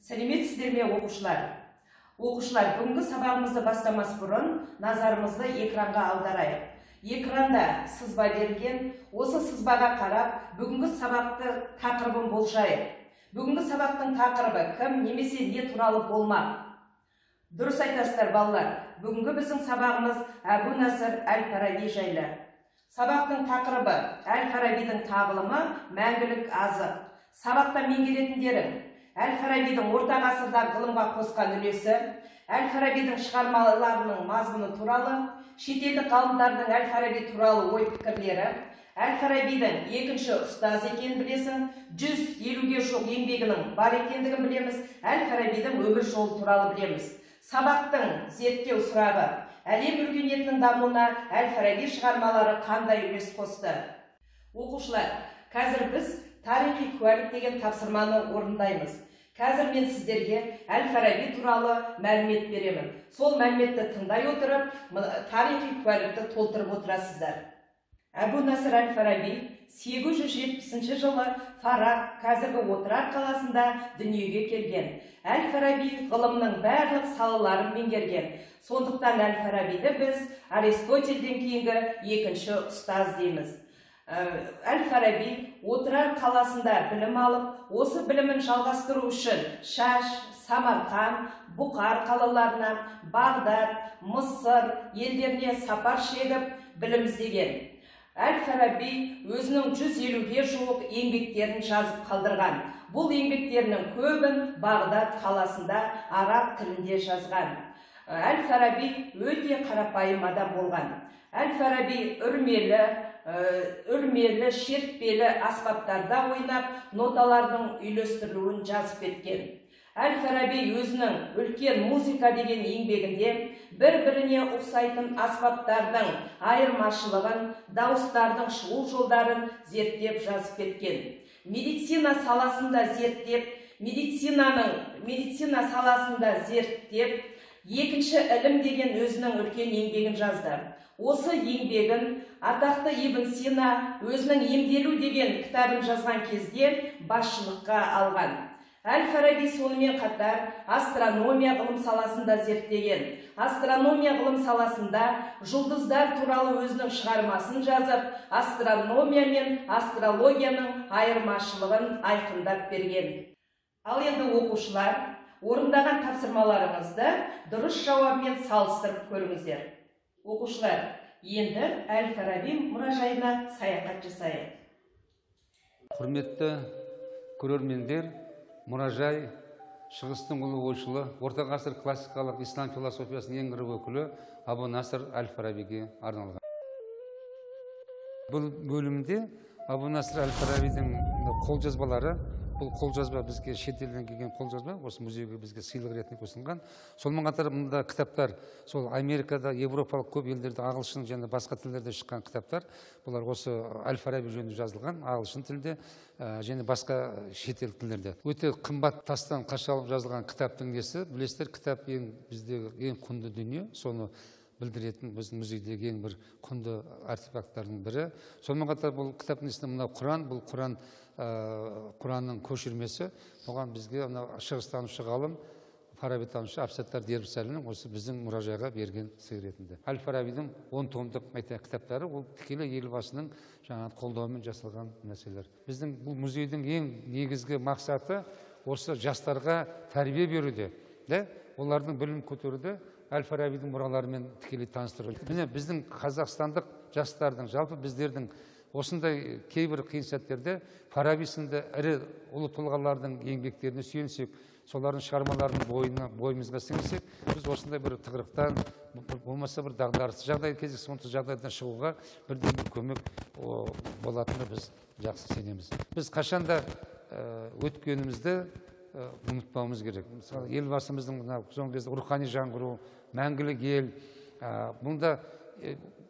Сәлеметсіздер ме, оқушылар? Оқушылар, бүгінгі сабағымызды бастамас бұрын назарымызды экранға аударайық. Экранда сызба берілген, осы сызбаға қарап, бүгінгі сабақты тақырыбын болжайық. Бүгінгі сабақтың тақырыбы кім немесе не туралы болмақ? Дұрыс айтасыздар, балалар. Бүгінгі біздің сабағымыз Әбу-Насыр әл-Фараби жайлы. Сабақтың тақырыбы әл-Фарабидің тағылымы мәңгілік азық. Сабақта меңгеретіндерің әл-Фарабидің орта ғасырда ғылымға қосқан үлесі, әл-Фарабидің шығармаларының мазмұны туралы, шетелдік ғалымдардың әл-Фараби туралы ой пікірлері, әл-Фарабидің екінші ұстаз екенін білесің, 150-ге жуық еңбегінің бар екендігін білеміз, әл-Фарабидің өмір жолы туралы білеміз. Сабақтың зерттеу сұрағы: әлем өркениетінің дамуына әл-Фараби шығармалары қандай үлес қосты? Оқушылар, қазір біз тарихи куәлік деген тапсырманы орындаймыз. Қазір мен сіздерге әл-Фараби туралы мәлімет беремін. Сол мәліметті тыңдай отырып, тарихи куәлікті толтырып отырасыздар. Әбу-Насыр әл-Фараби 870 жылы Фараб, қазіргі Отырар қаласында дүниеге келген. Әл-Фараби ғылымның барлық салаларын меңгерген. Сондықтан әл-Фарабиді біз Аристотельден кейінгі екінші ұстаз дейміз. Әл-Фараби Отырар қаласында білім алып, осы білімін жалғастыру үшін Шаш, Самарқан, Бұқар қалаларына, Бағдат, Мысыр елдеріне сапар шегіп білім іздеген. Әл-Фараби өзінің 150-ге жуық еңбектерін жазып қалдырған. Бұл еңбектерінің көбін Бағдат қаласында араб тілінде жазған. Әл-Фараби өте қарапайым адам болған. Әл-Фараби үрмелі, шертпелі аспаптарда ойнап, ноталардың үйлестірілуін жазып кеткен. Әл-Фараби өзінің үлкен музыка деген еңбегінде бір-біріне ұқсайтын аспаптардың айырмашылығын, дауыстардың шығу жолдарын зерттеп жазып кеткен. Медицина саласында зерттеп, екінші ілім деген өзінің үлкен еңбегін жазды. Осы еңбегін атақты Ибн Сина өзінің емделу деген кітабын жазған кезде басшылыққа алған. Әл-Фараби сонымен қатар астрономия ғылым саласында зерттеген. Астрономия ғылым саласында жұлдыздар туралы өзінің шығармасын жазып, астрономия мен астрологияның айырмашылығын айқындап берген. Ал енді оқушылар, орындаған тапсырмаларыңызды дұрыс жауапмен салыстырып көріңіздер. Оқушылар, енді әл-Фараби мұражайына саяхат жасайық. Құрметті көрермендер, мұражай шығыстың ұлы ойшылы, орта ғасыр классикалық ислам философиясының ең ірі өкілі Әбу-Насыр әл-Фарабиге арналған. Бұл бөлімде Әбу-Насыр әл-Фарабидің қолжазбалары, бұл қолжазба бізге шетелден келген қолжазба, осы музейге бізге сыйлық ретінде ұсынған. Сонымен қатар мұнда кітаптар, сол Америкада, Европалық көп елдерде ағылшын және басқа тілдерде шыққан кітаптар. Бұлар осы әл-Фараби жөнінде жазылған, ағылшын тілде және басқа шетел тілдерде. Өте қымбат тастан қашалып жазылған кітаптың несі, білесіздер, кітап біздегі ең құнды дүние, соны білдіретін біздің музейдегі ең бір құнды артефакттардың бірі. Сонымен қатар бұл кітаптың ішінде мынау Құран, бұл Құранның көшірмесі. Оған бізге шығыстанушы ғалым, фарабитанушы Әбсаттар Дербісәлінің осы біздің мұражайға берген сый ретінде. Әл-Фарабидің 10 томдық кітаптары, ол тікелей елбасының қолдауымен жасалған нәрселер. Біздің бұл музейдің ең негізгі мақсаты осы жастарға тәрбие беруде, олардың білім көтеруде, әл-Фарабидің мұраларымен тікелей таныстыру. Міне біздің қазақстандық жастардың, жалпы біздердің осындай кейбір қиын сәттерде Фараби сынды ірі ұлы тұлғалардың еңбектеріне сүйенсек, солардың шығармаларын бойымызға сіңірсек, біз осындай бір тығырықтан, болмаса бір дағдарысты жағдай, кездейсоқ жағдайдан шығуға бірден көмек болатынына біз жақсы сенеміз. Біз қашанда өткенімізді ұмытпауымыз керек. Мысалы, елбасымыздың соңғы кезде рухани жаңғыру, мәңгілік ел, бұнда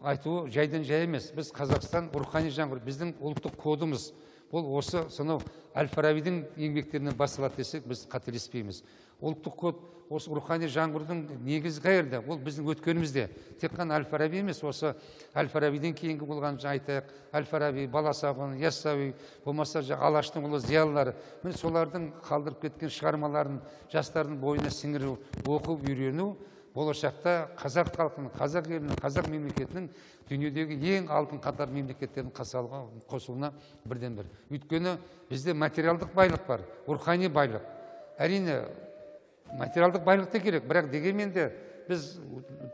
айтуы жайдан жай емес. Біз Қазақстан рухани жаңғыру, біздің ұлттық кодымыз. ол осы сонау Әл-Фарабидің еңбектерінен басталады десек, біз қателеспейміз. Ұлттық код, осы рухани жаңғырудың негізі қайерде? Ол біздің өткенімізде. Тек қана Әл-Фараби емес, осы Әл-Фарабиден кейінгі болған айтайық, Әл-Фараби, Баласағұн, Яссауи, болмаса Алаштың ұлы зиялылары, міне солардың қалдырып кеткен шығармаларын жастардың бойына сіңіру, оқып, үйрену, болашақта қазақ халқының, қазақ елінің, қазақ мемлекетінің дүниедегі ең алтын қатар мемлекеттердің қосылуына бірден бір. Өйткені бізде материалдық байлық бар, рухани байлық. Әрине, материалдық байлық та керек, бірақ дегенмен де біз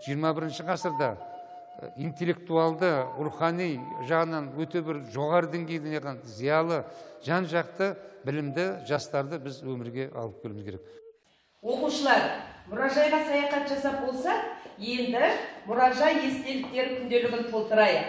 21 ғасырда интеллектуалды, рухани жағынан өте бір жоғары деңгейде зиялы, жан-жақты білімді жастарды біз өмірге алып келуіміз керек. Оқушылар, мұражайға саяхат жасап болса, енді мұражай естеліктер күнделігін толтырайық.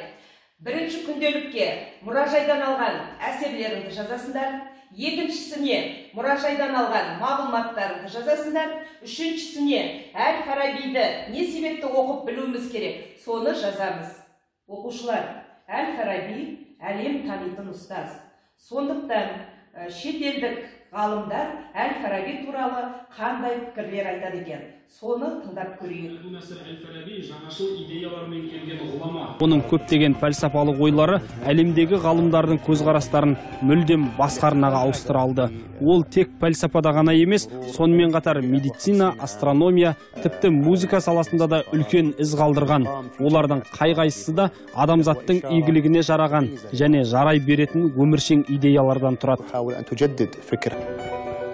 Бірінші күнделікке мұражайдан алған әсерлеріңді жазасыңдар, екіншісіне мұражайдан алған мағлұматтарыңды жазасыңдар, үшіншісіне Әл-Фарабиді не себепті оқып білуіміз керек, соны жазамыз. Оқушылар, Әл-Фараби әлем танитын ұстаз. Сондықтан шетелдік ғалымдар Әл-Фараби туралы қандай пікірлер айтады екен, соны тыңдап көрейік. Әбу Насыр Әл-Фараби жаңашыл идеялармен келген ғұлама. Оның көптеген пәлсапалық ойлары әлемдегі ғалымдардың көзқарастарын мүлдем басқа арнаға ауыстыра алды. Ол тек пәлсапада ғана емес, сонымен қатар медицина, астрономия, тіпті музыка саласында да үлкен із қалдырған. Олардың қай-қайсысы да адамзаттың игілігіне жараған және жарай беретін өміршең идеялардан тұрады.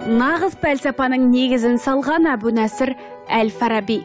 Нағыз пәлсапаның негізін салған Әбу Насыр Әл-Фараби.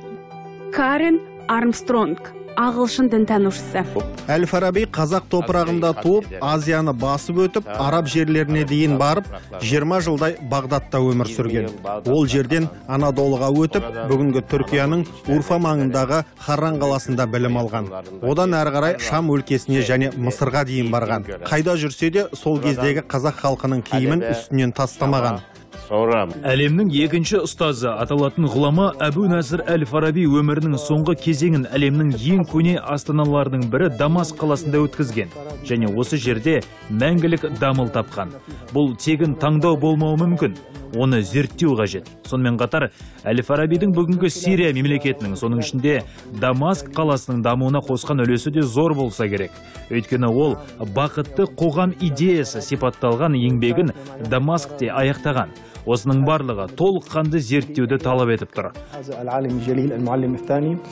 Карен Армстронг, ағылшын дінтанушысы. Әл-Фараби қазақ топырағында туып, Азияны басып өтіп, араб жерлеріне дейін барып, 20 жылдай Бағдатта өмір сүрген. Ол жерден Анадолыға өтіп, бүгінгі Түркияның Урфа маңындағы Харран қаласында білім алған. Одан әрі қарай Шам өлкесіне және Мысырға дейін барған. Қайда жүрсе де сол кездегі қазақ халқының киімін үстінен тастамаған. Әлемнің екінші ұстазы аталатын ғұлама Әбу Насыр Әл-Фараби өмірінің соңғы кезеңін әлемнің ең көне астаналарының бірі Дамаск қаласында өткізген және осы жерде мәңгілік дамыл тапқан. Бұл тегін таңдау болмауы мүмкін, оны зерттеу қажет. Сонымен қатар Әл-Фарабидің бүгінгі Сирия мемлекетінің, соның ішінде Дамаск қаласының дамуына қосқан үлесі де зор болса керек. Өйткені ол бақытты қоғам идеясы сипатталған еңбегін Дамаскте аяқтаған. Осының барлығы толыққанды зерттеуді талап етіп тұр.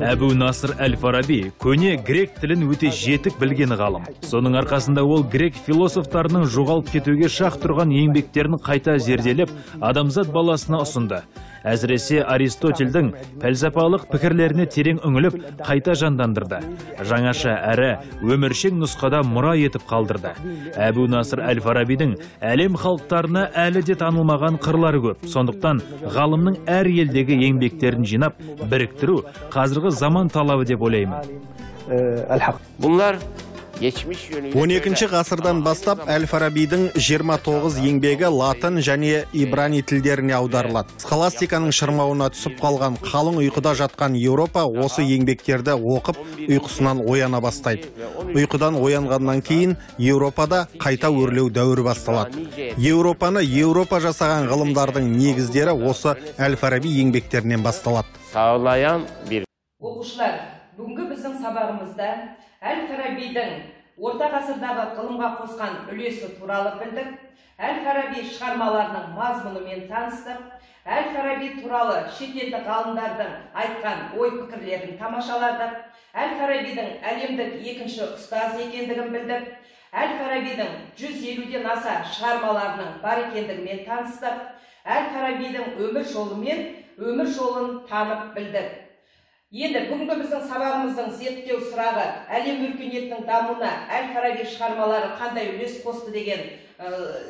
Әбу Насыр Әл-Фараби көне грек тілін өте жетік білген ғалым. Соның арқасында ол грек философтарының жоғалып кетуге шақ тұрған еңбектерін қайта зерделеп, адамзат баласына ұсынды. Әсіресе Аристотельдің пәлсапалық пікірлеріне терең үңіліп, қайта жандандырды. Жаңаша әрі өміршең нұсқада мұра етіп қалдырды. Әбу Насыр Әл-Фарабидің әлем халықтарына әлі де танылмаған қырлары көп. Сондықтан ғалымның әр елдегі еңбектерін жинап, біріктіру қазіргі заман талабы деп ойлаймын. Бұлар 12 ғасырдан бастап Әл-Фарабидің 29 еңбегі латын және ибрани тілдеріне аударылады. Схоластиканың шырмауына түсіп қалған қалың ұйқыда жатқан Еуропа осы еңбектерді оқып, ұйқысынан ояна бастайды. Ұйқыдан оянғаннан кейін Еуропада қайта өрлеу дәуірі басталады. Еуропаны Еуропа жасаған ғылымдардың негіздері осы Әл-Фараби еңбектерінен басталады. Оқушылар, бүгінгі біздің сабағымызда Әл-Фарабидің орта ғасырдағы ғылымға қосқан үлесі туралы білдік. Әл-Фараби шығармаларының мазмұнымен таныстық. Әл-Фараби туралы шетелдік ғалымдардың айтқан ой-пікірлерін тамашаладық. Әл-Фарабидің әлемдік екінші ұстаз екендігін білдік. Әл-Фарабидің 150-ден аса шығармаларының бар екендігімен таныстық. Әл-Фарабидің өмір жолын танып білдік. Енді бүгінгі біздің сабағымыздың зерттеу сұрағы әлем өркениетінің дамуына Әл-Фараби шығармалары қандай үлес қосты деген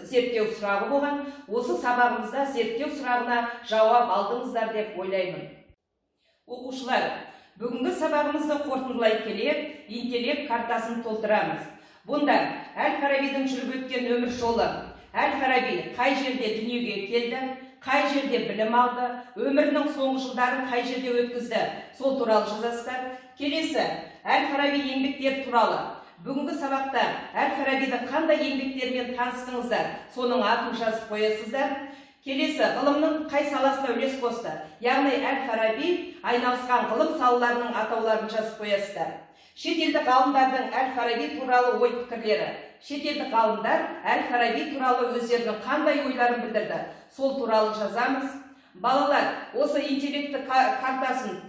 зерттеу сұрағы болған. Осы сабағымызда зерттеу сұрағына жауап алдыңыздар деп ойлаймын. Оқушылар, бүгінгі сабағымызды қорытындылай келе интеллект картасын толтырамыз. Бұнда Әл-Фарабидің жүріп өткен өмір жолы, Әл-Фараби қай жерде дүниеге келді, қай жерде білім алды, өмірінің соңғы жылдарын қай жерде өткізді, сол туралы жазасыздар. Келесі, Әл-Фараби еңбектер туралы бүгінгі сабақта Әл-Фарабидің қандай еңбектерімен таныстыңыздар, соның атын жазып қоясыздар. Келесі, ғылымның қай саласына үлес қосты, яғни Әл-Фараби айналысқан ғылым салаларының атауларын жазып қоясыздар. Шетелдік ғалымдардың Әл-Фараби туралы ой пікірлері. Шетелдік ғалымдар Әл-Фараби туралы өздерінің қандай ойларын білдірді, сол туралы жазамыз. Балалар, осы интеллекті картасын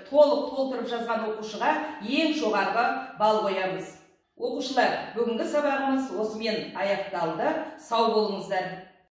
толтырып жазған оқушыға ең жоғарғы балл қоямыз. Оқушылар, бүгінгі сабағымыз осымен аяқталды. Сау болыңыздар.